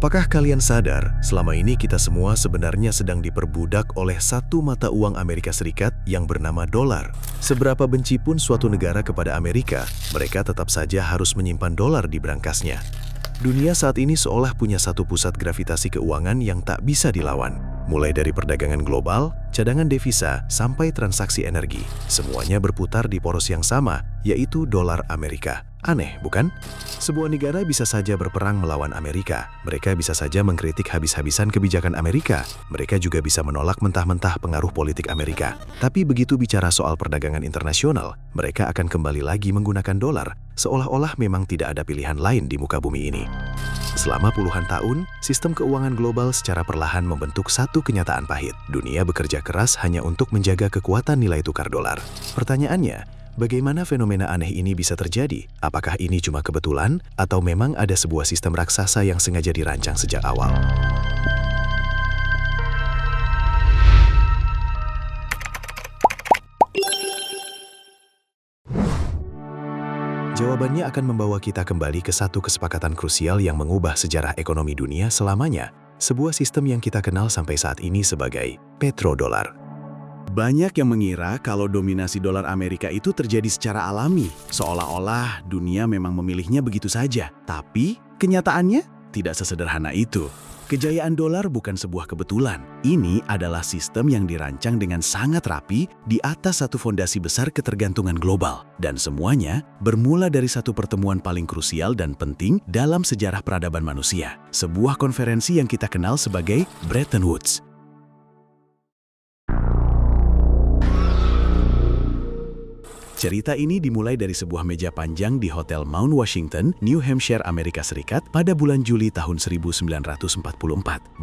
Apakah kalian sadar, selama ini kita semua sebenarnya sedang diperbudak oleh satu mata uang Amerika Serikat yang bernama dolar. Seberapa benci pun suatu negara kepada Amerika, mereka tetap saja harus menyimpan dolar di brankasnya. Dunia saat ini seolah punya satu pusat gravitasi keuangan yang tak bisa dilawan. Mulai dari perdagangan global, cadangan devisa, sampai transaksi energi. Semuanya berputar di poros yang sama, yaitu dolar Amerika. Aneh, bukan? Sebuah negara bisa saja berperang melawan Amerika. Mereka bisa saja mengkritik habis-habisan kebijakan Amerika. Mereka juga bisa menolak mentah-mentah pengaruh politik Amerika. Tapi begitu bicara soal perdagangan internasional, mereka akan kembali lagi menggunakan dolar, seolah-olah memang tidak ada pilihan lain di muka bumi ini. Selama puluhan tahun, sistem keuangan global secara perlahan membentuk satu kenyataan pahit. Dunia bekerja keras hanya untuk menjaga kekuatan nilai tukar dolar. Pertanyaannya, bagaimana fenomena aneh ini bisa terjadi? Apakah ini cuma kebetulan, atau memang ada sebuah sistem raksasa yang sengaja dirancang sejak awal? Jawabannya akan membawa kita kembali ke satu kesepakatan krusial yang mengubah sejarah ekonomi dunia selamanya, sebuah sistem yang kita kenal sampai saat ini sebagai petrodolar. Banyak yang mengira kalau dominasi dolar Amerika itu terjadi secara alami, seolah-olah dunia memang memilihnya begitu saja. Tapi, kenyataannya tidak sesederhana itu. Kejayaan dolar bukan sebuah kebetulan. Ini adalah sistem yang dirancang dengan sangat rapi di atas satu fondasi besar ketergantungan global. Dan semuanya bermula dari satu pertemuan paling krusial dan penting dalam sejarah peradaban manusia. Sebuah konferensi yang kita kenal sebagai Bretton Woods. Cerita ini dimulai dari sebuah meja panjang di Hotel Mount Washington, New Hampshire, Amerika Serikat pada bulan Juli tahun 1944.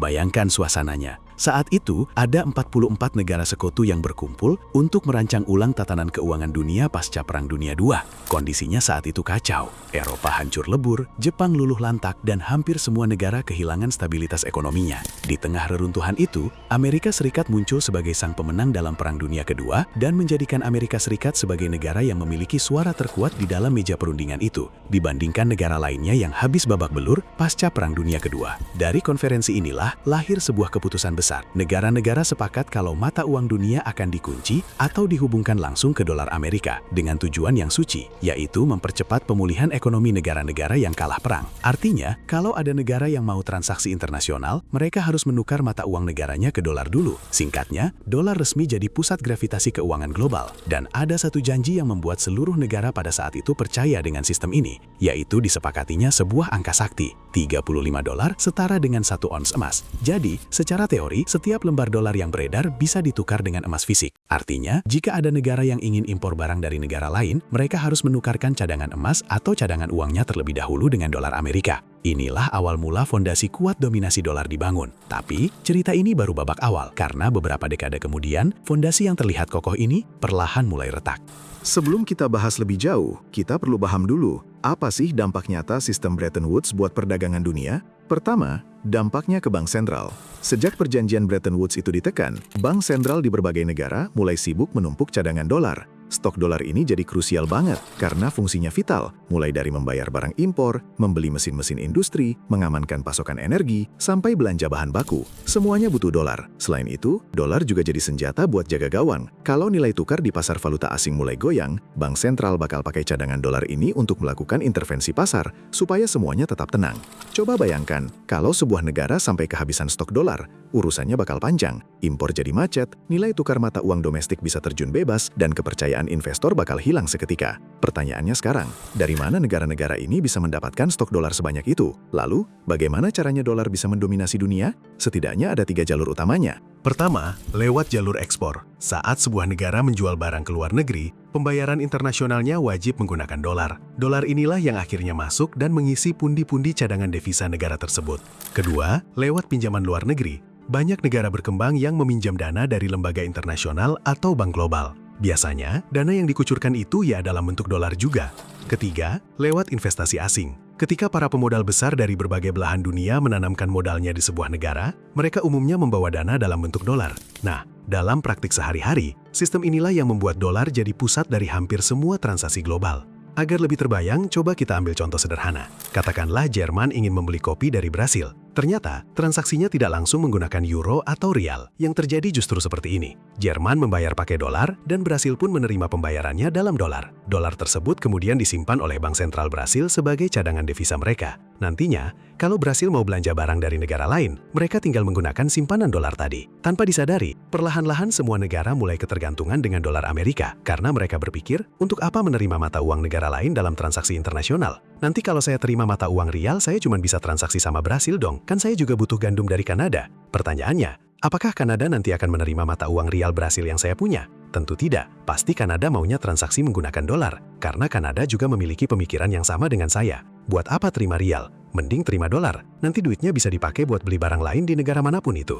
Bayangkan suasananya. Saat itu, ada 44 negara sekutu yang berkumpul untuk merancang ulang tatanan keuangan dunia pasca Perang Dunia II. Kondisinya saat itu kacau. Eropa hancur lebur, Jepang luluh lantak, dan hampir semua negara kehilangan stabilitas ekonominya. Di tengah reruntuhan itu, Amerika Serikat muncul sebagai sang pemenang dalam Perang Dunia Kedua dan menjadikan Amerika Serikat sebagai negara yang memiliki suara terkuat di dalam meja perundingan itu, dibandingkan negara lainnya yang habis babak belur pasca Perang Dunia Kedua. Dari konferensi inilah lahir sebuah keputusan besar. Negara-negara sepakat kalau mata uang dunia akan dikunci atau dihubungkan langsung ke dolar Amerika dengan tujuan yang suci, yaitu mempercepat pemulihan ekonomi negara-negara yang kalah perang. Artinya, kalau ada negara yang mau transaksi internasional, mereka harus menukar mata uang negaranya ke dolar dulu. Singkatnya, dolar resmi jadi pusat gravitasi keuangan global. Dan ada satu janji yang membuat seluruh negara pada saat itu percaya dengan sistem ini, yaitu disepakatinya sebuah angka sakti. 35 dolar setara dengan 1 ons emas. Jadi, secara teori, setiap lembar dolar yang beredar bisa ditukar dengan emas fisik. Artinya, jika ada negara yang ingin impor barang dari negara lain, mereka harus menukarkan cadangan emas atau cadangan uangnya terlebih dahulu dengan dolar Amerika. Inilah awal mula fondasi kuat dominasi dolar dibangun. Tapi, cerita ini baru babak awal, karena beberapa dekade kemudian, fondasi yang terlihat kokoh ini perlahan mulai retak. Sebelum kita bahas lebih jauh, kita perlu paham dulu, apa sih dampak nyata sistem Bretton Woods buat perdagangan dunia? Pertama, dampaknya ke bank sentral. Sejak perjanjian Bretton Woods itu ditekan, bank sentral di berbagai negara mulai sibuk menumpuk cadangan dolar. Stok dolar ini jadi krusial banget karena fungsinya vital, mulai dari membayar barang impor, membeli mesin-mesin industri, mengamankan pasokan energi, sampai belanja bahan baku. Semuanya butuh dolar. Selain itu, dolar juga jadi senjata buat jaga gawang. Kalau nilai tukar di pasar valuta asing mulai goyang, bank sentral bakal pakai cadangan dolar ini untuk melakukan intervensi pasar supaya semuanya tetap tenang. Coba bayangkan, kalau sebuah negara sampai kehabisan stok dolar, urusannya bakal panjang, impor jadi macet, nilai tukar mata uang domestik bisa terjun bebas, dan kepercayaan investor bakal hilang seketika. Pertanyaannya sekarang, dari mana negara-negara ini bisa mendapatkan stok dolar sebanyak itu? Lalu, bagaimana caranya dolar bisa mendominasi dunia? Setidaknya ada 3 jalur utamanya. Pertama, lewat jalur ekspor. Saat sebuah negara menjual barang ke luar negeri, pembayaran internasionalnya wajib menggunakan dolar. Dolar inilah yang akhirnya masuk dan mengisi pundi-pundi cadangan devisa negara tersebut. Kedua, lewat pinjaman luar negeri. Banyak negara berkembang yang meminjam dana dari lembaga internasional atau bank global. Biasanya, dana yang dikucurkan itu ya dalam bentuk dolar juga. Ketiga, lewat investasi asing. Ketika para pemodal besar dari berbagai belahan dunia menanamkan modalnya di sebuah negara, mereka umumnya membawa dana dalam bentuk dolar. Nah, dalam praktik sehari-hari, sistem inilah yang membuat dolar jadi pusat dari hampir semua transaksi global. Agar lebih terbayang, coba kita ambil contoh sederhana. Katakanlah Jerman ingin membeli kopi dari Brasil. Ternyata, transaksinya tidak langsung menggunakan euro atau rial. Yang terjadi justru seperti ini. Jerman membayar pakai dolar, dan Brasil pun menerima pembayarannya dalam dolar. Dolar tersebut kemudian disimpan oleh Bank Sentral Brasil sebagai cadangan devisa mereka. Nantinya, kalau Brasil mau belanja barang dari negara lain, mereka tinggal menggunakan simpanan dolar tadi. Tanpa disadari, perlahan-lahan semua negara mulai ketergantungan dengan dolar Amerika, karena mereka berpikir, untuk apa menerima mata uang negara lain dalam transaksi internasional? Nanti kalau saya terima mata uang rial, saya cuma bisa transaksi sama Brasil dong. Kan saya juga butuh gandum dari Kanada. Pertanyaannya, apakah Kanada nanti akan menerima mata uang rial Brasil yang saya punya? Tentu tidak. Pasti Kanada maunya transaksi menggunakan dolar. Karena Kanada juga memiliki pemikiran yang sama dengan saya. Buat apa terima rial? Mending terima dolar. Nanti duitnya bisa dipakai buat beli barang lain di negara manapun itu.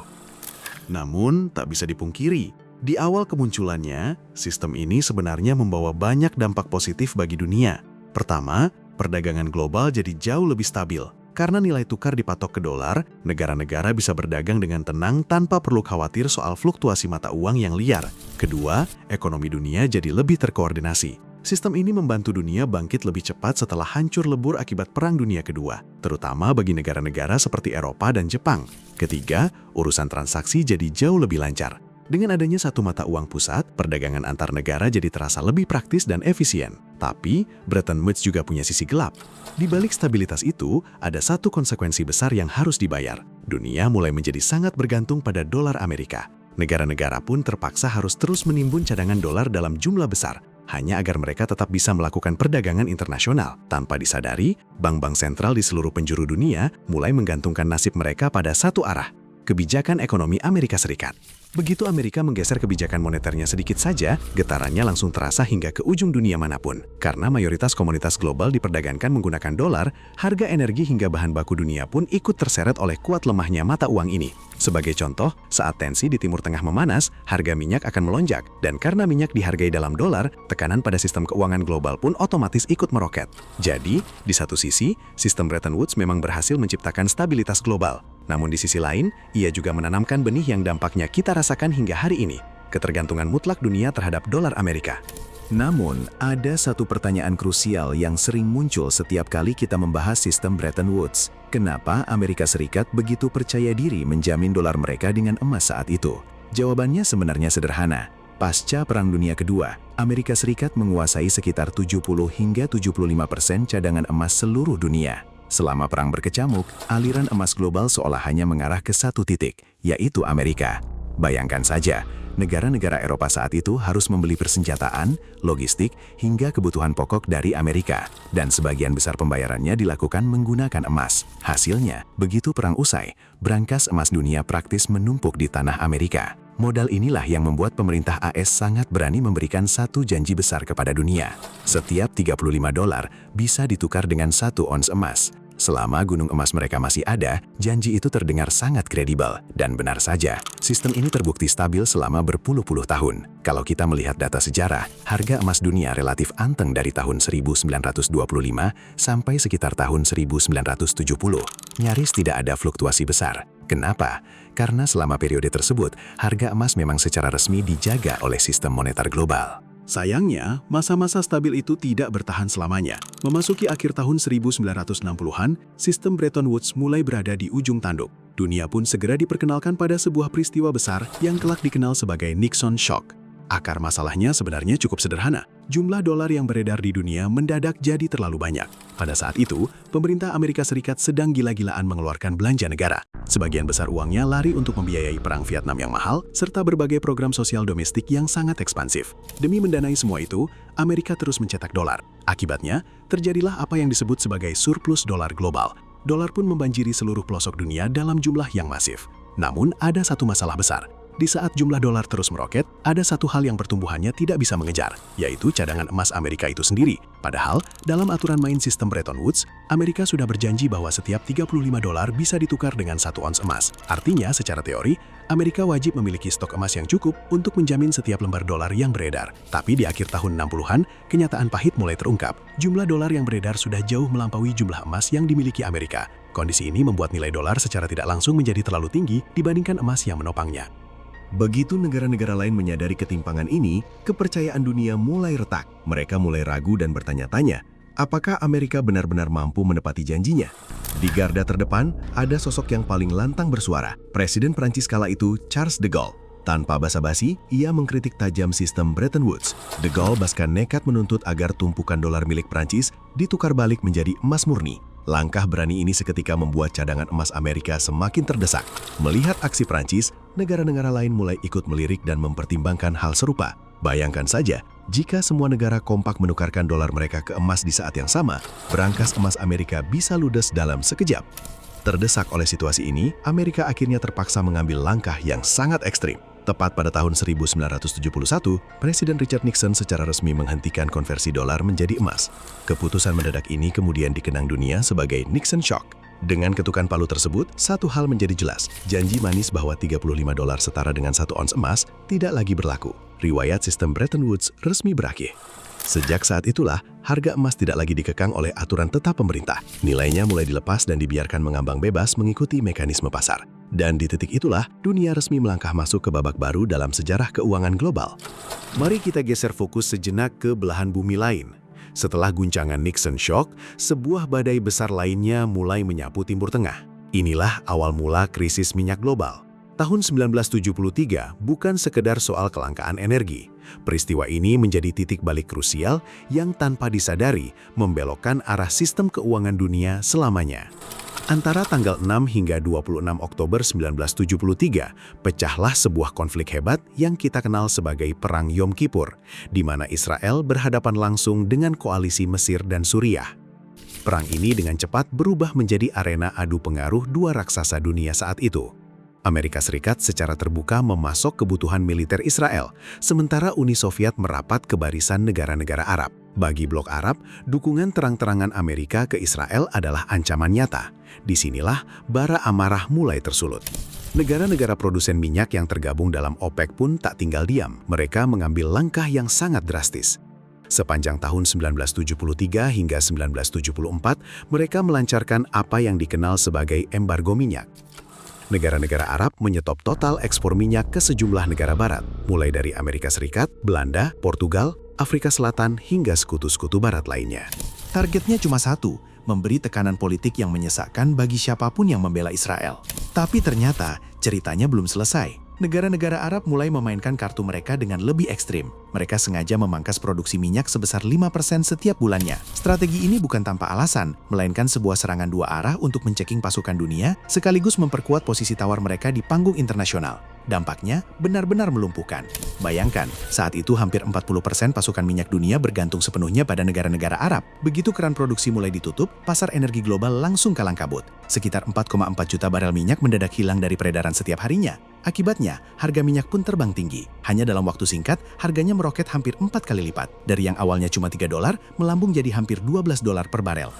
Namun, tak bisa dipungkiri, di awal kemunculannya, sistem ini sebenarnya membawa banyak dampak positif bagi dunia. Pertama, perdagangan global jadi jauh lebih stabil. Karena nilai tukar dipatok ke dolar, negara-negara bisa berdagang dengan tenang tanpa perlu khawatir soal fluktuasi mata uang yang liar. Kedua, ekonomi dunia jadi lebih terkoordinasi. Sistem ini membantu dunia bangkit lebih cepat setelah hancur lebur akibat Perang Dunia Kedua, terutama bagi negara-negara seperti Eropa dan Jepang. Ketiga, urusan transaksi jadi jauh lebih lancar. Dengan adanya satu mata uang pusat, perdagangan antar negara jadi terasa lebih praktis dan efisien. Tapi, Bretton Woods juga punya sisi gelap. Di balik stabilitas itu, ada satu konsekuensi besar yang harus dibayar. Dunia mulai menjadi sangat bergantung pada dolar Amerika. Negara-negara pun terpaksa harus terus menimbun cadangan dolar dalam jumlah besar, hanya agar mereka tetap bisa melakukan perdagangan internasional. Tanpa disadari, bank-bank sentral di seluruh penjuru dunia mulai menggantungkan nasib mereka pada satu arah, kebijakan ekonomi Amerika Serikat. Begitu Amerika menggeser kebijakan moneternya sedikit saja, getarannya langsung terasa hingga ke ujung dunia manapun. Karena mayoritas komoditas global diperdagangkan menggunakan dolar, harga energi hingga bahan baku dunia pun ikut terseret oleh kuat lemahnya mata uang ini. Sebagai contoh, saat tensi di Timur Tengah memanas, harga minyak akan melonjak. Dan karena minyak dihargai dalam dolar, tekanan pada sistem keuangan global pun otomatis ikut meroket. Jadi, di satu sisi, sistem Bretton Woods memang berhasil menciptakan stabilitas global. Namun di sisi lain, ia juga menanamkan benih yang dampaknya kita rasakan hingga hari ini, ketergantungan mutlak dunia terhadap dolar Amerika. Namun, ada satu pertanyaan krusial yang sering muncul setiap kali kita membahas sistem Bretton Woods. Kenapa Amerika Serikat begitu percaya diri menjamin dolar mereka dengan emas saat itu? Jawabannya sebenarnya sederhana. Pasca Perang Dunia Kedua, Amerika Serikat menguasai sekitar 70 hingga 75% cadangan emas seluruh dunia. Selama perang berkecamuk, aliran emas global seolah hanya mengarah ke satu titik, yaitu Amerika. Bayangkan saja, negara-negara Eropa saat itu harus membeli persenjataan, logistik, hingga kebutuhan pokok dari Amerika. Dan sebagian besar pembayarannya dilakukan menggunakan emas. Hasilnya, begitu perang usai, brankas emas dunia praktis menumpuk di tanah Amerika. Modal inilah yang membuat pemerintah AS sangat berani memberikan satu janji besar kepada dunia. Setiap 35 dolar bisa ditukar dengan 1 ons emas. Selama gunung emas mereka masih ada, janji itu terdengar sangat kredibel. Dan benar saja, sistem ini terbukti stabil selama berpuluh-puluh tahun. Kalau kita melihat data sejarah, harga emas dunia relatif anteng dari tahun 1925 sampai sekitar tahun 1970. Nyaris tidak ada fluktuasi besar. Kenapa? Karena selama periode tersebut, harga emas memang secara resmi dijaga oleh sistem moneter global. Sayangnya, masa-masa stabil itu tidak bertahan selamanya. Memasuki akhir tahun 1960-an, sistem Bretton Woods mulai berada di ujung tanduk. Dunia pun segera diperkenalkan pada sebuah peristiwa besar yang kelak dikenal sebagai Nixon Shock. Akar masalahnya sebenarnya cukup sederhana. Jumlah dolar yang beredar di dunia mendadak jadi terlalu banyak. Pada saat itu, pemerintah Amerika Serikat sedang gila-gilaan mengeluarkan belanja negara. Sebagian besar uangnya lari untuk membiayai perang Vietnam yang mahal, serta berbagai program sosial domestik yang sangat ekspansif. Demi mendanai semua itu, Amerika terus mencetak dolar. Akibatnya, terjadilah apa yang disebut sebagai surplus dolar global. Dolar pun membanjiri seluruh pelosok dunia dalam jumlah yang masif. Namun, ada satu masalah besar. Di saat jumlah dolar terus meroket, ada satu hal yang pertumbuhannya tidak bisa mengejar, yaitu cadangan emas Amerika itu sendiri. Padahal, dalam aturan main sistem Bretton Woods, Amerika sudah berjanji bahwa setiap 35 dolar bisa ditukar dengan 1 ons emas. Artinya, secara teori, Amerika wajib memiliki stok emas yang cukup untuk menjamin setiap lembar dolar yang beredar. Tapi di akhir tahun 60-an, kenyataan pahit mulai terungkap. Jumlah dolar yang beredar sudah jauh melampaui jumlah emas yang dimiliki Amerika. Kondisi ini membuat nilai dolar secara tidak langsung menjadi terlalu tinggi dibandingkan emas yang menopangnya. Begitu negara-negara lain menyadari ketimpangan ini, kepercayaan dunia mulai retak. Mereka mulai ragu dan bertanya-tanya, Apakah Amerika benar-benar mampu menepati janjinya? Di garda terdepan, ada sosok yang paling lantang bersuara, Presiden Prancis kala itu, Charles de Gaulle. Tanpa basa-basi, ia mengkritik tajam sistem Bretton Woods. De Gaulle bahkan nekat menuntut agar tumpukan dolar milik Prancis ditukar balik menjadi emas murni. Langkah berani ini seketika membuat cadangan emas Amerika semakin terdesak. Melihat aksi Prancis, negara-negara lain mulai ikut melirik dan mempertimbangkan hal serupa. Bayangkan saja, jika semua negara kompak menukarkan dolar mereka ke emas di saat yang sama, berangkas emas Amerika bisa ludes dalam sekejap. Terdesak oleh situasi ini, Amerika akhirnya terpaksa mengambil langkah yang sangat ekstrim. Tepat pada tahun 1971, Presiden Richard Nixon secara resmi menghentikan konversi dolar menjadi emas. Keputusan mendadak ini kemudian dikenang dunia sebagai Nixon Shock. Dengan ketukan palu tersebut, satu hal menjadi jelas. Janji manis bahwa 35 dolar setara dengan 1 ons emas tidak lagi berlaku. Riwayat sistem Bretton Woods resmi berakhir. Sejak saat itulah, harga emas tidak lagi dikekang oleh aturan tetap pemerintah. Nilainya mulai dilepas dan dibiarkan mengambang bebas mengikuti mekanisme pasar. Dan di titik itulah, dunia resmi melangkah masuk ke babak baru dalam sejarah keuangan global. Mari kita geser fokus sejenak ke belahan bumi lain. Setelah guncangan Nixon Shock, sebuah badai besar lainnya mulai menyapu Timur Tengah. Inilah awal mula krisis minyak global. Tahun 1973 bukan sekedar soal kelangkaan energi. Peristiwa ini menjadi titik balik krusial yang tanpa disadari membelokkan arah sistem keuangan dunia selamanya. Antara tanggal 6 hingga 26 Oktober 1973, pecahlah sebuah konflik hebat yang kita kenal sebagai Perang Yom Kippur, di mana Israel berhadapan langsung dengan koalisi Mesir dan Suriah. Perang ini dengan cepat berubah menjadi arena adu pengaruh dua raksasa dunia saat itu. Amerika Serikat secara terbuka memasok kebutuhan militer Israel, sementara Uni Soviet merapat ke barisan negara-negara Arab. Bagi blok Arab, dukungan terang-terangan Amerika ke Israel adalah ancaman nyata. Disinilah bara amarah mulai tersulut. Negara-negara produsen minyak yang tergabung dalam OPEC pun tak tinggal diam. Mereka mengambil langkah yang sangat drastis. Sepanjang tahun 1973 hingga 1974, mereka melancarkan apa yang dikenal sebagai embargo minyak. Negara-negara Arab menyetop total ekspor minyak ke sejumlah negara barat, mulai dari Amerika Serikat, Belanda, Portugal, Afrika Selatan, hingga sekutu-sekutu barat lainnya. Targetnya cuma satu, memberi tekanan politik yang menyesakkan bagi siapapun yang membela Israel. Tapi ternyata ceritanya belum selesai. Negara-negara Arab mulai memainkan kartu mereka dengan lebih ekstrim. Mereka sengaja memangkas produksi minyak sebesar 5% setiap bulannya. Strategi ini bukan tanpa alasan, melainkan sebuah serangan dua arah untuk menceking pasukan dunia, sekaligus memperkuat posisi tawar mereka di panggung internasional. Dampaknya benar-benar melumpuhkan. Bayangkan, saat itu hampir 40% pasukan minyak dunia bergantung sepenuhnya pada negara-negara Arab. Begitu keran produksi mulai ditutup, pasar energi global langsung kalang kabut. Sekitar 4,4 juta barel minyak mendadak hilang dari peredaran setiap harinya. Akibatnya, harga minyak pun terbang tinggi. Hanya dalam waktu singkat, harganya meroket hampir 4 kali lipat. Dari yang awalnya cuma 3 dolar, melambung jadi hampir 12 dolar per barel.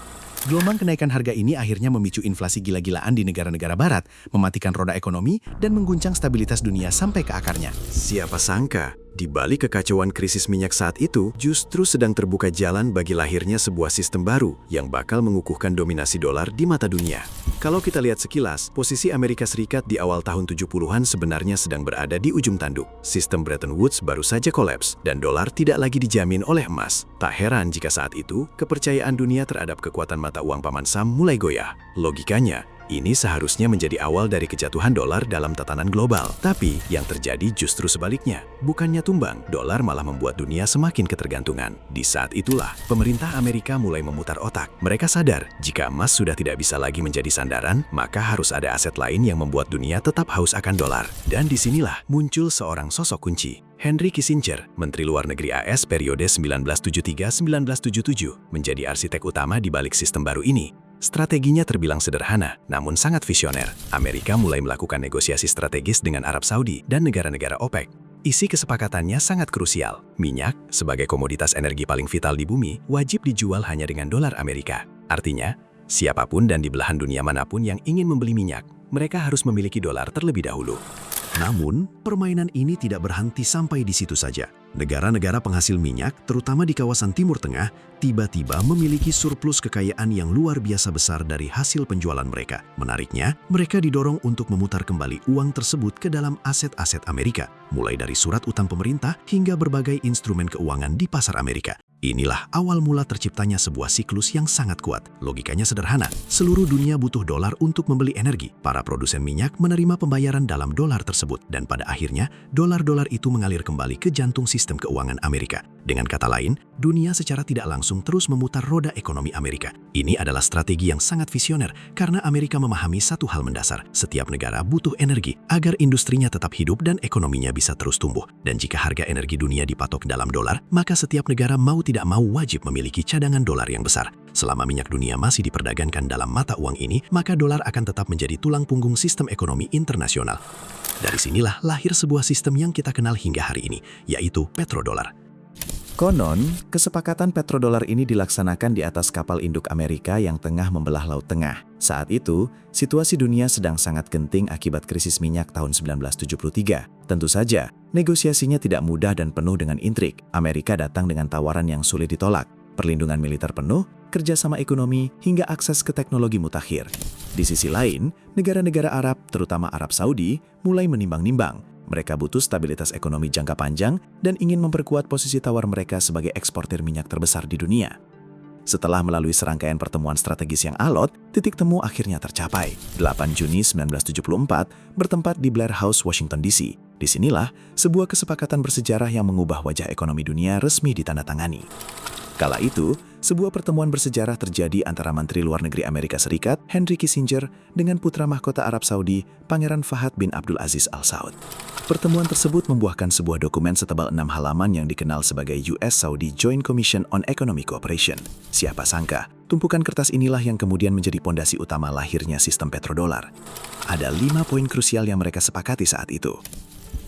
Gelombang kenaikan harga ini akhirnya memicu inflasi gila-gilaan di negara-negara barat, mematikan roda ekonomi, dan mengguncang stabilitas dunia sampai ke akarnya. Siapa sangka, di balik kekacauan krisis minyak saat itu, justru sedang terbuka jalan bagi lahirnya sebuah sistem baru yang bakal mengukuhkan dominasi dolar di mata dunia. Kalau kita lihat sekilas, posisi Amerika Serikat di awal tahun 70-an sebenarnya sedang berada di ujung tanduk. Sistem Bretton Woods baru saja kolaps, dan dolar tidak lagi dijamin oleh emas. Tak heran jika saat itu, kepercayaan dunia terhadap kekuatan mata uang Paman Sam mulai goyah. Logikanya, ini seharusnya menjadi awal dari kejatuhan dolar dalam tatanan global. Tapi, yang terjadi justru sebaliknya. Bukannya tumbang, dolar malah membuat dunia semakin ketergantungan. Di saat itulah, pemerintah Amerika mulai memutar otak. Mereka sadar, jika emas sudah tidak bisa lagi menjadi sandaran, maka harus ada aset lain yang membuat dunia tetap haus akan dolar. Dan disinilah muncul seorang sosok kunci. Henry Kissinger, Menteri Luar Negeri AS periode 1973-1977, menjadi arsitek utama di balik sistem baru ini. Strateginya terbilang sederhana, namun sangat visioner. Amerika mulai melakukan negosiasi strategis dengan Arab Saudi dan negara-negara OPEC. Isi kesepakatannya sangat krusial. Minyak, sebagai komoditas energi paling vital di bumi, wajib dijual hanya dengan dolar Amerika. Artinya, siapapun dan di belahan dunia manapun yang ingin membeli minyak, mereka harus memiliki dolar terlebih dahulu. Namun, permainan ini tidak berhenti sampai di situ saja. Negara-negara penghasil minyak, terutama di kawasan Timur Tengah, tiba-tiba memiliki surplus kekayaan yang luar biasa besar dari hasil penjualan mereka. Menariknya, mereka didorong untuk memutar kembali uang tersebut ke dalam aset-aset Amerika, mulai dari surat utang pemerintah hingga berbagai instrumen keuangan di pasar Amerika. Inilah awal mula terciptanya sebuah siklus yang sangat kuat. Logikanya sederhana, seluruh dunia butuh dolar untuk membeli energi. Para produsen minyak menerima pembayaran dalam dolar tersebut, dan pada akhirnya, dolar-dolar itu mengalir kembali ke jantung sistem keuangan Amerika. Dengan kata lain, dunia secara tidak langsung terus memutar roda ekonomi Amerika. Ini adalah strategi yang sangat visioner, karena Amerika memahami satu hal mendasar. Setiap negara butuh energi agar industrinya tetap hidup dan ekonominya bisa terus tumbuh. Dan jika harga energi dunia dipatok dalam dolar, maka setiap negara mau tidak mau wajib memiliki cadangan dolar yang besar. Selama minyak dunia masih diperdagangkan dalam mata uang ini, maka dolar akan tetap menjadi tulang punggung sistem ekonomi internasional. Dari sinilah lahir sebuah sistem yang kita kenal hingga hari ini, yaitu petrodolar. Konon, kesepakatan petrodolar ini dilaksanakan di atas kapal induk Amerika yang tengah membelah Laut Tengah. Saat itu, situasi dunia sedang sangat genting akibat krisis minyak tahun 1973. Tentu saja, negosiasinya tidak mudah dan penuh dengan intrik. Amerika datang dengan tawaran yang sulit ditolak. Perlindungan militer penuh, kerjasama ekonomi, hingga akses ke teknologi mutakhir. Di sisi lain, negara-negara Arab, terutama Arab Saudi, mulai menimbang-nimbang. Mereka butuh stabilitas ekonomi jangka panjang dan ingin memperkuat posisi tawar mereka sebagai eksportir minyak terbesar di dunia. Setelah melalui serangkaian pertemuan strategis yang alot, titik temu akhirnya tercapai. 8 Juni 1974 bertempat di Blair House, Washington DC. Disinilah sebuah kesepakatan bersejarah yang mengubah wajah ekonomi dunia resmi ditandatangani. Kala itu, sebuah pertemuan bersejarah terjadi antara Menteri Luar Negeri Amerika Serikat, Henry Kissinger, dengan putra mahkota Arab Saudi, Pangeran Fahad bin Abdul Aziz Al Saud. Pertemuan tersebut membuahkan sebuah dokumen setebal 6 halaman yang dikenal sebagai US-Saudi Joint Commission on Economic Cooperation. Siapa sangka, tumpukan kertas inilah yang kemudian menjadi pondasi utama lahirnya sistem petrodolar. Ada 5 poin krusial yang mereka sepakati saat itu.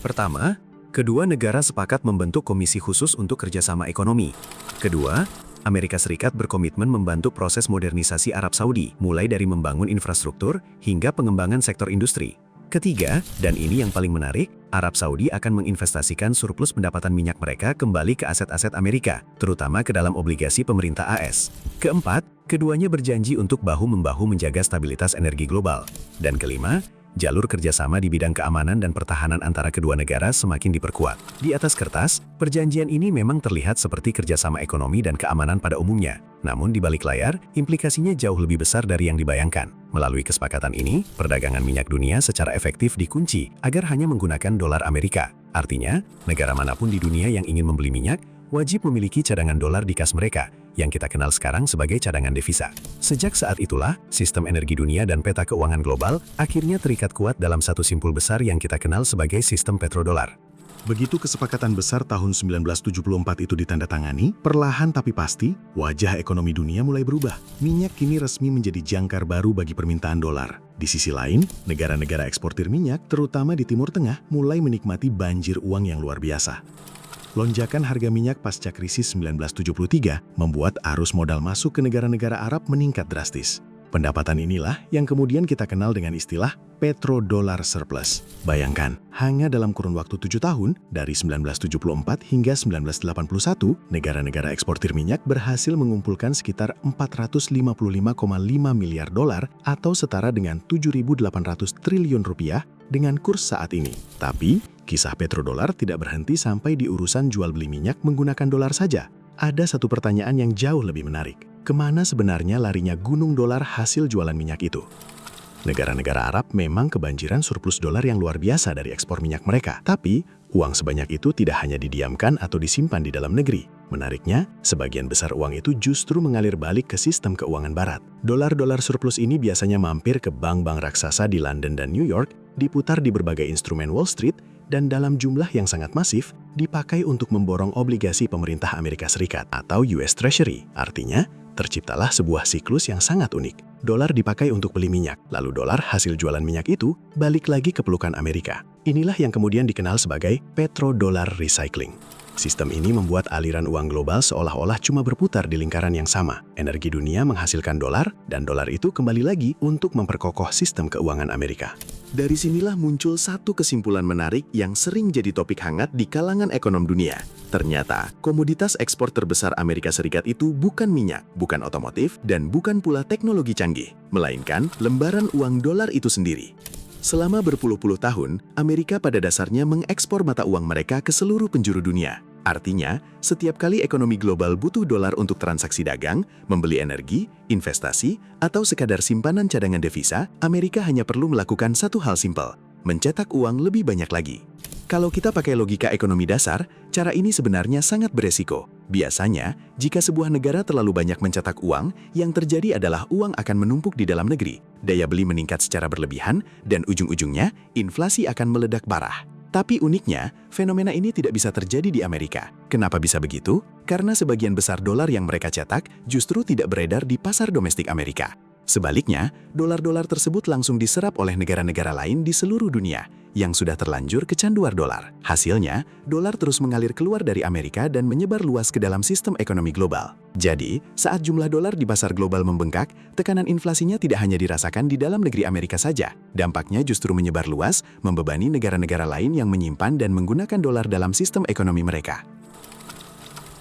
Pertama, kedua negara sepakat membentuk komisi khusus untuk kerjasama ekonomi. Kedua, Amerika Serikat berkomitmen membantu proses modernisasi Arab Saudi, mulai dari membangun infrastruktur hingga pengembangan sektor industri. Ketiga, dan ini yang paling menarik, Arab Saudi akan menginvestasikan surplus pendapatan minyak mereka kembali ke aset-aset Amerika, terutama ke dalam obligasi pemerintah AS. Keempat, keduanya berjanji untuk bahu-membahu menjaga stabilitas energi global. Dan kelima, jalur kerjasama di bidang keamanan dan pertahanan antara kedua negara semakin diperkuat. Di atas kertas, perjanjian ini memang terlihat seperti kerjasama ekonomi dan keamanan pada umumnya. Namun di balik layar, implikasinya jauh lebih besar dari yang dibayangkan. Melalui kesepakatan ini, perdagangan minyak dunia secara efektif dikunci agar hanya menggunakan dolar Amerika. Artinya, negara manapun di dunia yang ingin membeli minyak, wajib memiliki cadangan dolar di kas mereka, yang kita kenal sekarang sebagai cadangan devisa. Sejak saat itulah, sistem energi dunia dan peta keuangan global akhirnya terikat kuat dalam satu simpul besar yang kita kenal sebagai sistem petrodolar. Begitu kesepakatan besar tahun 1974 itu ditandatangani, perlahan tapi pasti, wajah ekonomi dunia mulai berubah. Minyak kini resmi menjadi jangkar baru bagi permintaan dolar. Di sisi lain, negara-negara eksportir minyak, terutama di Timur Tengah, mulai menikmati banjir uang yang luar biasa. Lonjakan harga minyak pasca krisis 1973 membuat arus modal masuk ke negara-negara Arab meningkat drastis. Pendapatan inilah yang kemudian kita kenal dengan istilah petrodollar surplus. Bayangkan, hanya dalam kurun waktu 7 tahun, dari 1974 hingga 1981, negara-negara eksportir minyak berhasil mengumpulkan sekitar 455,5 miliar dolar atau setara dengan 7.800 triliun rupiah dengan kurs saat ini. Tapi, kisah petrodolar tidak berhenti sampai di urusan jual beli minyak menggunakan dolar saja. Ada satu pertanyaan yang jauh lebih menarik. Kemana sebenarnya larinya gunung dolar hasil jualan minyak itu? Negara-negara Arab memang kebanjiran surplus dolar yang luar biasa dari ekspor minyak mereka. Tapi, uang sebanyak itu tidak hanya didiamkan atau disimpan di dalam negeri. Menariknya, sebagian besar uang itu justru mengalir balik ke sistem keuangan barat. Dolar-dolar surplus ini biasanya mampir ke bank-bank raksasa di London dan New York, diputar di berbagai instrumen Wall Street, dan dalam jumlah yang sangat masif, dipakai untuk memborong obligasi pemerintah Amerika Serikat atau US Treasury. Artinya, terciptalah sebuah siklus yang sangat unik. Dolar dipakai untuk beli minyak, lalu dolar hasil jualan minyak itu balik lagi ke pelukan Amerika. Inilah yang kemudian dikenal sebagai petrodollar recycling. Sistem ini membuat aliran uang global seolah-olah cuma berputar di lingkaran yang sama. Energi dunia menghasilkan dolar, dan dolar itu kembali lagi untuk memperkokoh sistem keuangan Amerika. Dari sinilah muncul satu kesimpulan menarik yang sering jadi topik hangat di kalangan ekonom dunia. Ternyata, komoditas ekspor terbesar Amerika Serikat itu bukan minyak, bukan otomotif, dan bukan pula teknologi canggih, melainkan lembaran uang dolar itu sendiri. Selama berpuluh-puluh tahun, Amerika pada dasarnya mengekspor mata uang mereka ke seluruh penjuru dunia. Artinya, setiap kali ekonomi global butuh dolar untuk transaksi dagang, membeli energi, investasi, atau sekadar simpanan cadangan devisa, Amerika hanya perlu melakukan satu hal simpel, mencetak uang lebih banyak lagi. Kalau kita pakai logika ekonomi dasar, cara ini sebenarnya sangat beresiko. Biasanya, jika sebuah negara terlalu banyak mencetak uang, yang terjadi adalah uang akan menumpuk di dalam negeri, daya beli meningkat secara berlebihan, dan ujung-ujungnya, inflasi akan meledak parah. Tapi uniknya, fenomena ini tidak bisa terjadi di Amerika. Kenapa bisa begitu? Karena sebagian besar dolar yang mereka cetak justru tidak beredar di pasar domestik Amerika. Sebaliknya, dolar-dolar tersebut langsung diserap oleh negara-negara lain di seluruh dunia yang sudah terlanjur kecanduan dolar. Hasilnya, dolar terus mengalir keluar dari Amerika dan menyebar luas ke dalam sistem ekonomi global. Jadi, saat jumlah dolar di pasar global membengkak, tekanan inflasinya tidak hanya dirasakan di dalam negeri Amerika saja. Dampaknya justru menyebar luas, membebani negara-negara lain yang menyimpan dan menggunakan dolar dalam sistem ekonomi mereka.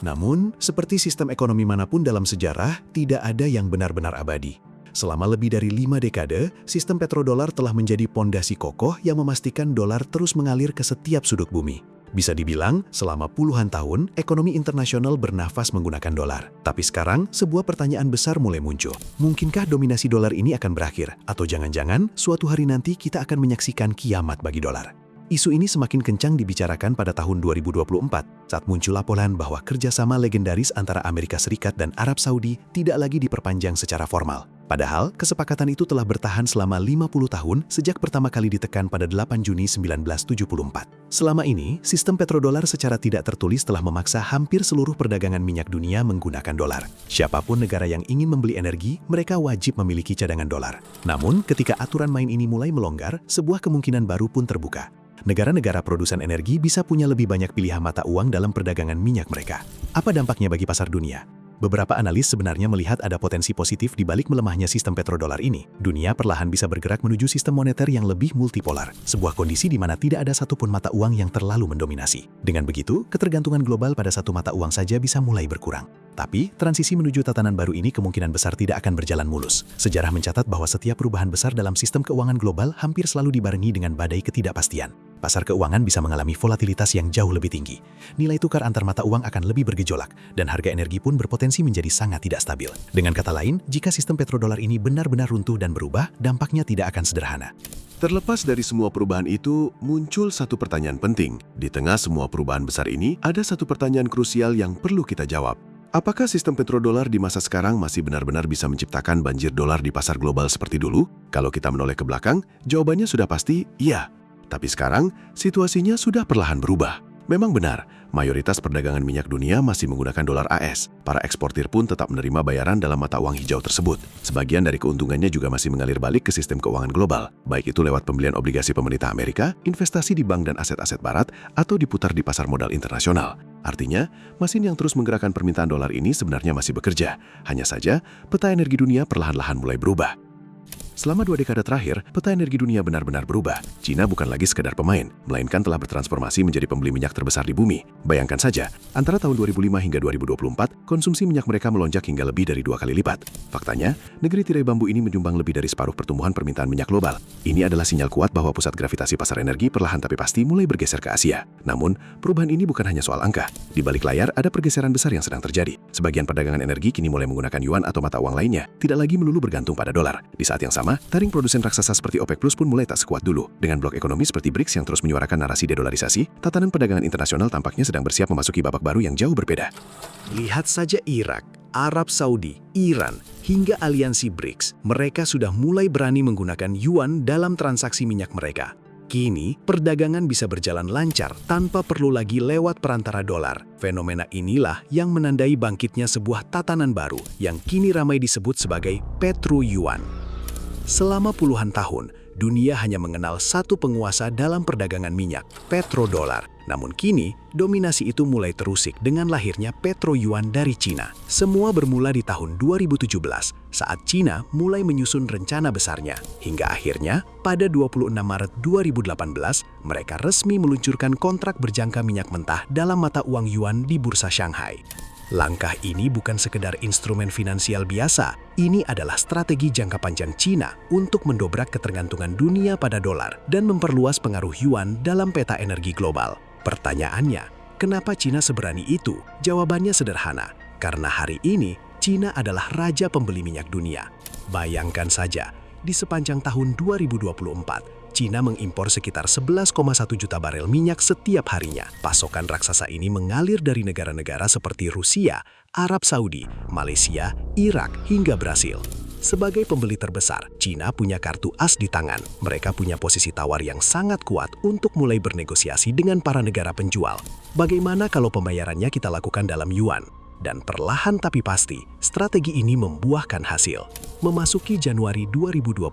Namun, seperti sistem ekonomi manapun dalam sejarah, tidak ada yang benar-benar abadi. Selama lebih dari 5 dekade, sistem petrodolar telah menjadi pondasi kokoh yang memastikan dolar terus mengalir ke setiap sudut bumi. Bisa dibilang, selama puluhan tahun, ekonomi internasional bernafas menggunakan dolar. Tapi sekarang, sebuah pertanyaan besar mulai muncul. Mungkinkah dominasi dolar ini akan berakhir? Atau jangan-jangan, suatu hari nanti kita akan menyaksikan kiamat bagi dolar? Isu ini semakin kencang dibicarakan pada tahun 2024 saat muncul laporan bahwa kerjasama legendaris antara Amerika Serikat dan Arab Saudi tidak lagi diperpanjang secara formal. Padahal, kesepakatan itu telah bertahan selama 50 tahun sejak pertama kali ditekan pada 8 Juni 1974. Selama ini, sistem petrodolar secara tidak tertulis telah memaksa hampir seluruh perdagangan minyak dunia menggunakan dolar. Siapapun negara yang ingin membeli energi, mereka wajib memiliki cadangan dolar. Namun, ketika aturan main ini mulai melonggar, sebuah kemungkinan baru pun terbuka. Negara-negara produsen energi bisa punya lebih banyak pilihan mata uang dalam perdagangan minyak mereka. Apa dampaknya bagi pasar dunia? Beberapa analis sebenarnya melihat ada potensi positif di balik melemahnya sistem petrodolar ini. Dunia perlahan bisa bergerak menuju sistem moneter yang lebih multipolar, sebuah kondisi di mana tidak ada satupun mata uang yang terlalu mendominasi. Dengan begitu, ketergantungan global pada satu mata uang saja bisa mulai berkurang. Tapi, transisi menuju tatanan baru ini kemungkinan besar tidak akan berjalan mulus. Sejarah mencatat bahwa setiap perubahan besar dalam sistem keuangan global hampir selalu dibarengi dengan badai ketidakpastian. Pasar keuangan bisa mengalami volatilitas yang jauh lebih tinggi. Nilai tukar antar mata uang akan lebih bergejolak, dan harga energi pun berpotensi menjadi sangat tidak stabil. Dengan kata lain, jika sistem petrodolar ini benar-benar runtuh dan berubah, dampaknya tidak akan sederhana. Terlepas dari semua perubahan itu, muncul satu pertanyaan penting. Di tengah semua perubahan besar ini, ada satu pertanyaan krusial yang perlu kita jawab. Apakah sistem petrodolar di masa sekarang masih benar-benar bisa menciptakan banjir dolar di pasar global seperti dulu? Kalau kita menoleh ke belakang, jawabannya sudah pasti iya. Tapi sekarang, situasinya sudah perlahan berubah. Memang benar, mayoritas perdagangan minyak dunia masih menggunakan dolar AS. Para eksportir pun tetap menerima bayaran dalam mata uang hijau tersebut. Sebagian dari keuntungannya juga masih mengalir balik ke sistem keuangan global, baik itu lewat pembelian obligasi pemerintah Amerika, investasi di bank dan aset-aset barat, atau diputar di pasar modal internasional. Artinya, mesin yang terus menggerakkan permintaan dolar ini sebenarnya masih bekerja. Hanya saja, peta energi dunia perlahan-lahan mulai berubah. Selama 2 dekade terakhir, peta energi dunia benar-benar berubah. China bukan lagi sekedar pemain, melainkan telah bertransformasi menjadi pembeli minyak terbesar di bumi. Bayangkan saja, antara tahun 2005 hingga 2024, konsumsi minyak mereka melonjak hingga lebih dari 2 kali lipat. Faktanya, negeri tirai bambu ini menyumbang lebih dari separuh pertumbuhan permintaan minyak global. Ini adalah sinyal kuat bahwa pusat gravitasi pasar energi perlahan tapi pasti mulai bergeser ke Asia. Namun, perubahan ini bukan hanya soal angka. Di balik layar, ada pergeseran besar yang sedang terjadi. Sebagian perdagangan energi kini mulai menggunakan yuan atau mata uang lainnya, tidak lagi melulu bergantung pada dolar. Di saat yang sama, taring produsen raksasa seperti OPEC Plus pun mulai tak sekuat dulu. Dengan blok ekonomi seperti BRICS yang terus menyuarakan narasi dedolarisasi, tatanan perdagangan internasional tampaknya sedang bersiap memasuki babak baru yang jauh berbeda. Lihat saja Irak, Arab Saudi, Iran, hingga aliansi BRICS. Mereka sudah mulai berani menggunakan yuan dalam transaksi minyak mereka. Kini, perdagangan bisa berjalan lancar tanpa perlu lagi lewat perantara dolar. Fenomena inilah yang menandai bangkitnya sebuah tatanan baru yang kini ramai disebut sebagai Petro-Yuan. Selama puluhan tahun, dunia hanya mengenal satu penguasa dalam perdagangan minyak, petrodolar. Namun kini, dominasi itu mulai terusik dengan lahirnya Petro-Yuan dari Cina. Semua bermula di tahun 2017, saat Cina mulai menyusun rencana besarnya. Hingga akhirnya, pada 26 Maret 2018, mereka resmi meluncurkan kontrak berjangka minyak mentah dalam mata uang yuan di Bursa Shanghai. Langkah ini bukan sekedar instrumen finansial biasa, ini adalah strategi jangka panjang Cina untuk mendobrak ketergantungan dunia pada dolar dan memperluas pengaruh yuan dalam peta energi global. Pertanyaannya, Kenapa Cina seberani itu? Jawabannya sederhana, karena hari ini Cina adalah raja pembeli minyak dunia. Bayangkan saja, di sepanjang tahun 2024, Cina mengimpor sekitar 11,1 juta barel minyak setiap harinya. Pasokan raksasa ini mengalir dari negara-negara seperti Rusia, Arab Saudi, Malaysia, Irak, hingga Brasil. Sebagai pembeli terbesar, Cina punya kartu as di tangan. Mereka punya posisi tawar yang sangat kuat untuk mulai bernegosiasi dengan para negara penjual. Bagaimana kalau pembayarannya kita lakukan dalam yuan? Dan perlahan tapi pasti, strategi ini membuahkan hasil. Memasuki Januari 2025,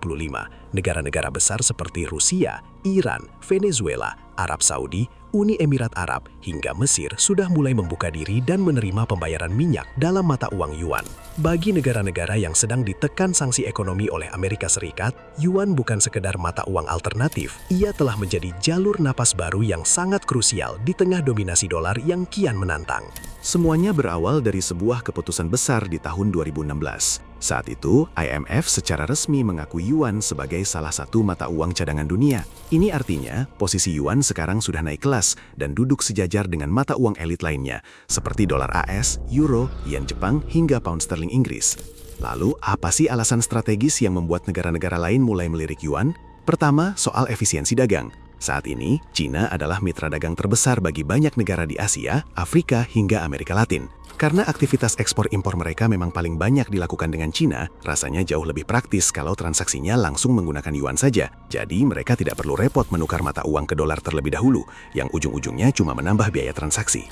negara-negara besar seperti Rusia, Iran, Venezuela, Arab Saudi, Uni Emirat Arab, hingga Mesir sudah mulai membuka diri dan menerima pembayaran minyak dalam mata uang yuan. Bagi negara-negara yang sedang ditekan sanksi ekonomi oleh Amerika Serikat, yuan bukan sekedar mata uang alternatif, ia telah menjadi jalur napas baru yang sangat krusial di tengah dominasi dolar yang kian menantang. Semuanya berawal dari sebuah keputusan besar di tahun 2016. Saat itu, IMF secara resmi mengakui yuan sebagai salah satu mata uang cadangan dunia. Ini artinya, posisi yuan sekarang sudah naik kelas dan duduk sejajar dengan mata uang elit lainnya, seperti dolar AS, euro, yen Jepang, hingga pound sterling Inggris. Lalu, apa sih alasan strategis yang membuat negara-negara lain mulai melirik yuan? Pertama, soal efisiensi dagang. Saat ini, Cina adalah mitra dagang terbesar bagi banyak negara di Asia, Afrika, hingga Amerika Latin. Karena aktivitas ekspor-impor mereka memang paling banyak dilakukan dengan Cina, rasanya jauh lebih praktis kalau transaksinya langsung menggunakan yuan saja. Jadi, mereka tidak perlu repot menukar mata uang ke dolar terlebih dahulu, yang ujung-ujungnya cuma menambah biaya transaksi.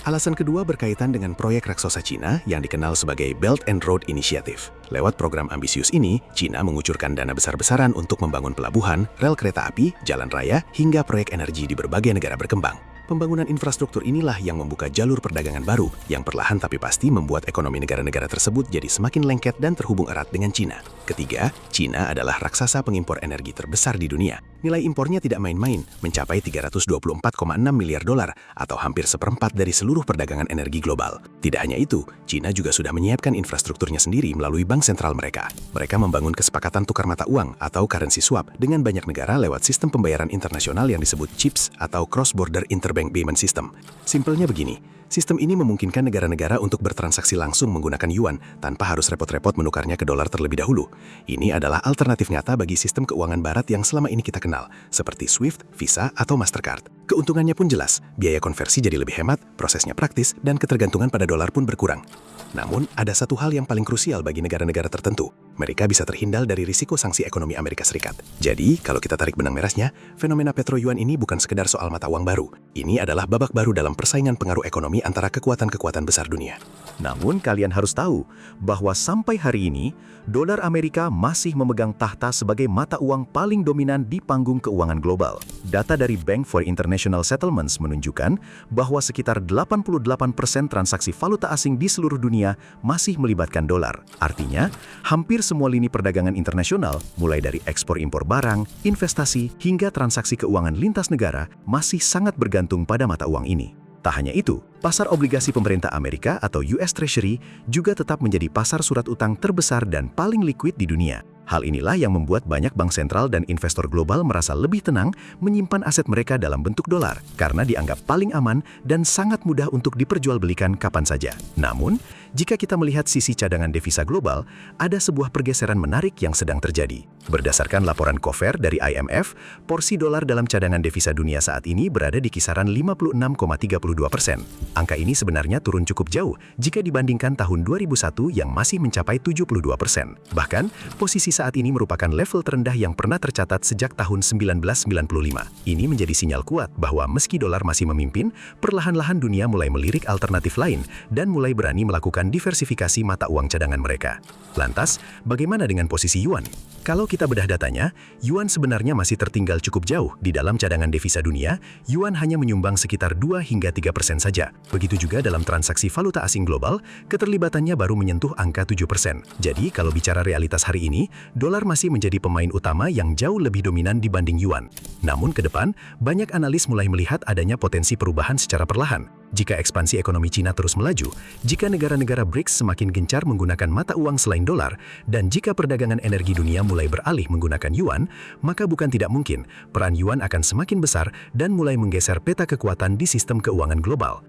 Alasan kedua berkaitan dengan proyek raksasa Cina yang dikenal sebagai Belt and Road Initiative. Lewat program ambisius ini, Cina mengucurkan dana besar-besaran untuk membangun pelabuhan, rel kereta api, jalan raya, hingga proyek energi di berbagai negara berkembang. Pembangunan infrastruktur inilah yang membuka jalur perdagangan baru yang perlahan tapi pasti membuat ekonomi negara-negara tersebut jadi semakin lengket dan terhubung erat dengan Cina. Ketiga, Cina adalah raksasa pengimpor energi terbesar di dunia. Nilai impornya tidak main-main, mencapai 324,6 miliar dolar atau hampir seperempat dari seluruh perdagangan energi global. Tidak hanya itu, Cina juga sudah menyiapkan infrastrukturnya sendiri melalui bank sentral mereka. Mereka membangun kesepakatan tukar mata uang atau currency swap dengan banyak negara lewat sistem pembayaran internasional yang disebut CIPS atau Cross Border Interbank Payment System. Simpelnya begini, sistem ini memungkinkan negara-negara untuk bertransaksi langsung menggunakan yuan tanpa harus repot-repot menukarnya ke dolar terlebih dahulu. Ini adalah alternatif nyata bagi sistem keuangan barat yang selama ini kita kenal, seperti SWIFT, Visa, atau Mastercard. Keuntungannya pun jelas, biaya konversi jadi lebih hemat, prosesnya praktis, dan ketergantungan pada dolar pun berkurang. Namun, ada satu hal yang paling krusial bagi negara-negara tertentu. Mereka bisa terhindar dari risiko sanksi ekonomi Amerika Serikat. Jadi, kalau kita tarik benang merahnya, fenomena petro-yuan ini bukan sekedar soal mata uang baru. Ini adalah babak baru dalam persaingan pengaruh ekonomi antara kekuatan-kekuatan besar dunia. Namun kalian harus tahu bahwa sampai hari ini, dolar Amerika masih memegang tahta sebagai mata uang paling dominan di panggung keuangan global. Data dari Bank for International Settlements menunjukkan bahwa sekitar 88% transaksi valuta asing di seluruh dunia masih melibatkan dolar. Artinya, hampir semua lini perdagangan internasional, mulai dari ekspor-impor barang, investasi, hingga transaksi keuangan lintas negara, masih sangat bergantung pada mata uang ini. Tak hanya itu, pasar obligasi pemerintah Amerika atau US Treasury juga tetap menjadi pasar surat utang terbesar dan paling liquid di dunia. Hal inilah yang membuat banyak bank sentral dan investor global merasa lebih tenang menyimpan aset mereka dalam bentuk dolar karena dianggap paling aman dan sangat mudah untuk diperjualbelikan kapan saja. Namun, jika kita melihat sisi cadangan devisa global, ada sebuah pergeseran menarik yang sedang terjadi. Berdasarkan laporan Cofair dari IMF, porsi dolar dalam cadangan devisa dunia saat ini berada di kisaran 56,32%. Angka ini sebenarnya turun cukup jauh jika dibandingkan tahun 2001 yang masih mencapai 72%. Bahkan, posisi saat ini merupakan level terendah yang pernah tercatat sejak tahun 1995. Ini menjadi sinyal kuat bahwa meski dolar masih memimpin, perlahan-lahan dunia mulai melirik alternatif lain dan mulai berani melakukan diversifikasi mata uang cadangan mereka. Lantas, bagaimana dengan posisi yuan? Kalau kita bedah datanya, yuan sebenarnya masih tertinggal cukup jauh di dalam cadangan devisa dunia. Yuan hanya menyumbang sekitar 2 hingga 3% saja. Begitu juga dalam transaksi valuta asing global, keterlibatannya baru menyentuh angka 7%. Jadi, kalau bicara realitas hari ini, dolar masih menjadi pemain utama yang jauh lebih dominan dibanding yuan. Namun ke depan, banyak analis mulai melihat adanya potensi perubahan secara perlahan. Jika ekspansi ekonomi Cina terus melaju, jika negara-negara BRICS semakin gencar menggunakan mata uang selain dolar, dan jika perdagangan energi dunia mulai beralih menggunakan yuan, maka bukan tidak mungkin peran yuan akan semakin besar dan mulai menggeser peta kekuatan di sistem keuangan global.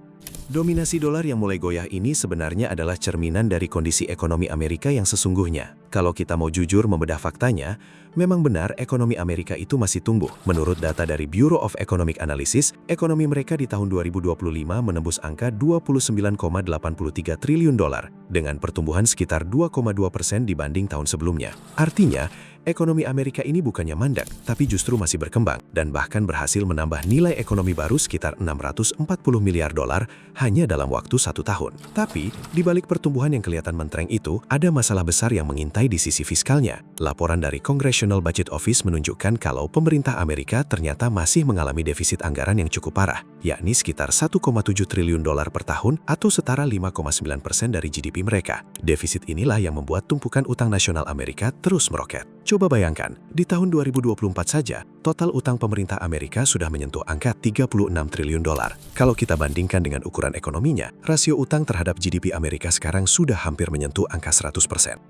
Dominasi dolar yang mulai goyah ini sebenarnya adalah cerminan dari kondisi ekonomi Amerika yang sesungguhnya. Kalau kita mau jujur membedah faktanya, memang benar ekonomi Amerika itu masih tumbuh. Menurut data dari Bureau of Economic Analysis, ekonomi mereka di tahun 2025 menembus angka 29,83 triliun dolar dengan pertumbuhan sekitar 2,2% dibanding tahun sebelumnya. Artinya, ekonomi Amerika ini bukannya mandek, tapi justru masih berkembang dan bahkan berhasil menambah nilai ekonomi baru sekitar 640 miliar dolar hanya dalam waktu 1 tahun. Tapi, di balik pertumbuhan yang kelihatan mentereng itu, ada masalah besar yang mengintai di sisi fiskalnya. Laporan dari Congressional Budget Office menunjukkan kalau pemerintah Amerika ternyata masih mengalami defisit anggaran yang cukup parah, yakni sekitar 1,7 triliun dolar per tahun atau setara 5,9% dari GDP mereka. Defisit inilah yang membuat tumpukan utang nasional Amerika terus meroket. Coba bayangkan, di tahun 2024 saja, total utang pemerintah Amerika sudah menyentuh angka 36 triliun dolar. Kalau kita bandingkan dengan ukuran ekonominya, rasio utang terhadap GDP Amerika sekarang sudah hampir menyentuh angka 100%.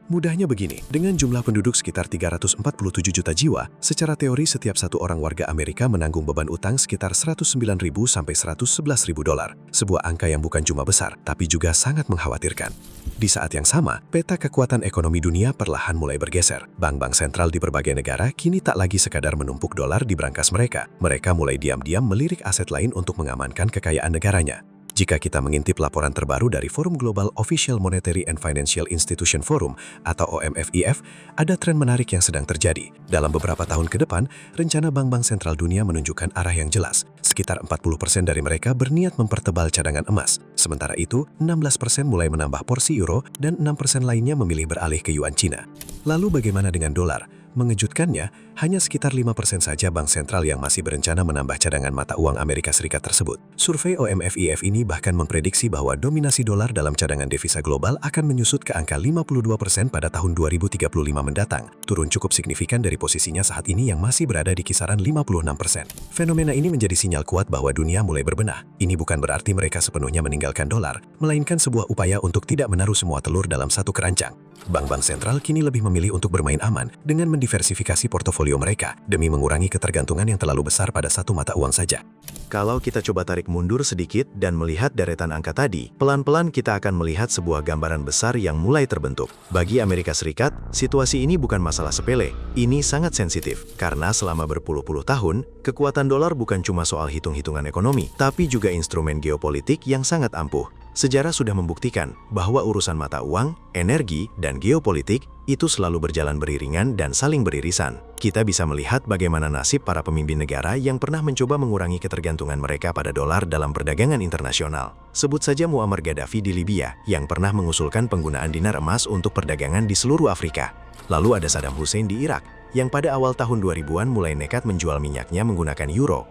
Mudahnya begini, dengan jumlah penduduk sekitar 347 juta jiwa, secara teori setiap satu orang warga Amerika menanggung beban utang sekitar 109.000 sampai 111.000 dolar. Sebuah angka yang bukan cuma besar, tapi juga sangat mengkhawatirkan. Di saat yang sama, peta kekuatan ekonomi dunia perlahan mulai bergeser. Bank-bank sentral di berbagai negara kini tak lagi sekadar menumpuk dolar di brankas mereka. Mereka mulai diam-diam melirik aset lain untuk mengamankan kekayaan negaranya. Jika kita mengintip laporan terbaru dari Forum Global Official Monetary and Financial Institution Forum atau OMFIF, ada tren menarik yang sedang terjadi. Dalam beberapa tahun ke depan, rencana bank-bank sentral dunia menunjukkan arah yang jelas. Sekitar 40% dari mereka berniat mempertebal cadangan emas. Sementara itu, 16% mulai menambah porsi euro dan 6% lainnya memilih beralih ke yuan Cina. Lalu bagaimana dengan dolar? Mengejutkannya, hanya sekitar 5% saja bank sentral yang masih berencana menambah cadangan mata uang Amerika Serikat tersebut. Survei OMFIF ini bahkan memprediksi bahwa dominasi dolar dalam cadangan devisa global akan menyusut ke angka 52% pada tahun 2035 mendatang, turun cukup signifikan dari posisinya saat ini yang masih berada di kisaran 56%. Fenomena ini menjadi sinyal kuat bahwa dunia mulai berbenah. Ini bukan berarti mereka sepenuhnya meninggalkan dolar, melainkan sebuah upaya untuk tidak menaruh semua telur dalam satu keranjang. Bank-bank sentral kini lebih memilih untuk bermain aman dengan mendiversifikasi portofolio mereka demi mengurangi ketergantungan yang terlalu besar pada satu mata uang saja. Kalau kita coba tarik mundur sedikit dan melihat deretan angka tadi, pelan-pelan kita akan melihat sebuah gambaran besar yang mulai terbentuk. Bagi Amerika Serikat, situasi ini bukan masalah sepele. Ini sangat sensitif, karena selama berpuluh-puluh tahun, kekuatan dolar bukan cuma soal hitung-hitungan ekonomi, tapi juga instrumen geopolitik yang sangat ampuh. Sejarah sudah membuktikan bahwa urusan mata uang, energi, dan geopolitik itu selalu berjalan beriringan dan saling beririsan. Kita bisa melihat bagaimana nasib para pemimpin negara yang pernah mencoba mengurangi ketergantungan mereka pada dolar dalam perdagangan internasional. Sebut saja Muammar Gaddafi di Libya, yang pernah mengusulkan penggunaan dinar emas untuk perdagangan di seluruh Afrika. Lalu ada Saddam Hussein di Irak, yang pada awal tahun 2000-an mulai nekat menjual minyaknya menggunakan euro.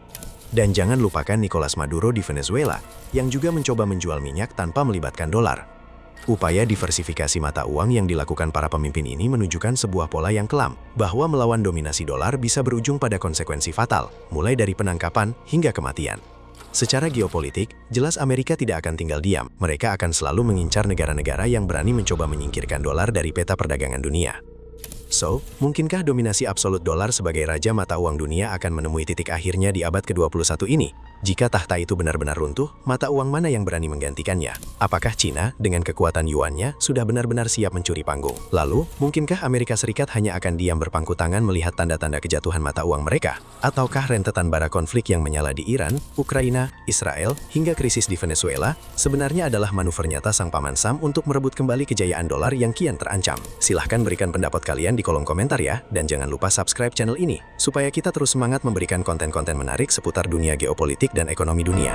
Dan jangan lupakan Nicolas Maduro di Venezuela, yang juga mencoba menjual minyak tanpa melibatkan dolar. Upaya diversifikasi mata uang yang dilakukan para pemimpin ini menunjukkan sebuah pola yang kelam, bahwa melawan dominasi dolar bisa berujung pada konsekuensi fatal, mulai dari penangkapan hingga kematian. Secara geopolitik, jelas Amerika tidak akan tinggal diam. Mereka akan selalu mengincar negara-negara yang berani mencoba menyingkirkan dolar dari peta perdagangan dunia. So, mungkinkah dominasi absolut dolar sebagai raja mata uang dunia akan menemui titik akhirnya di abad ke-21 ini? Jika tahta itu benar-benar runtuh, mata uang mana yang berani menggantikannya? Apakah Cina, dengan kekuatan yuannya, sudah benar-benar siap mencuri panggung? Lalu, mungkinkah Amerika Serikat hanya akan diam berpangku tangan melihat tanda-tanda kejatuhan mata uang mereka? Ataukah rentetan bara konflik yang menyala di Iran, Ukraina, Israel, hingga krisis di Venezuela, sebenarnya adalah manuver nyata sang paman Sam untuk merebut kembali kejayaan dolar yang kian terancam? Silahkan berikan pendapat kalian di kolom komentar ya, dan jangan lupa subscribe channel ini, supaya kita terus semangat memberikan konten-konten menarik seputar dunia geopolitik dan ekonomi dunia.